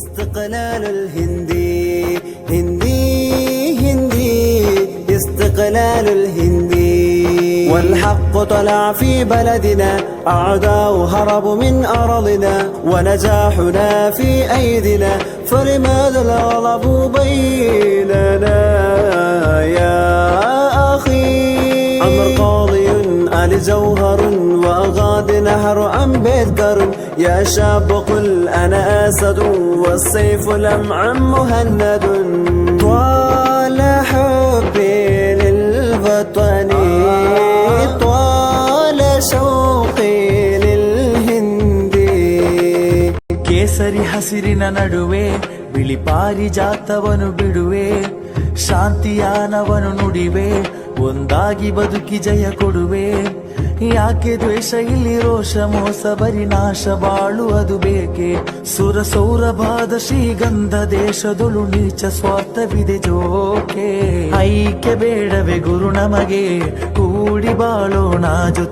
استقلال الهندي هندي هندي استقلال الهندي والحق طلع في بلدنا أعداء هربوا من أرضنا ونجاحنا في أيدنا فلماذا الغضب بيننا يا أخي عمر قاضي آل جوهر وأغاض نهر أمبيدكر يا شاب قل أنا أسد والسيف لمعا مهند طال حبي للوطن طال شوقي للهند ಕೇಸರಿ ಹಸಿರಿನ ನಡುವೆ ಬಿಳಿ ಪಾರಿಜಾತವನು ಬಿಡುವೆ ಶಾಂತಿಯಾನವನು ನುಡಿವೆ ಒಂದಾಗಿ ಬದುಕಿ ಜಯ ಕೊಡುವೆ ಯಾಕೆ ದ್ವೇಷ ಇಲ್ಲಿ ರೋಷ ಮೋಸ ಬರಿ ನಾಶ ಬಾಳು ಅದು ಬೇಕೆ ಸುರ ಸೌರಭಾದ ಶ್ರೀಗಂಧ ದೇಶದೊಳು ನೀಚ ಸ್ವಾರ್ಥವಿದೆ ಜೋಕೆ ಐಕ್ಯ ಬೇಡವೇ ಗುರು ನಮಗೆ ಕೂಡಿ ಬಾಳೋಣ ಜೊತೆಗೆ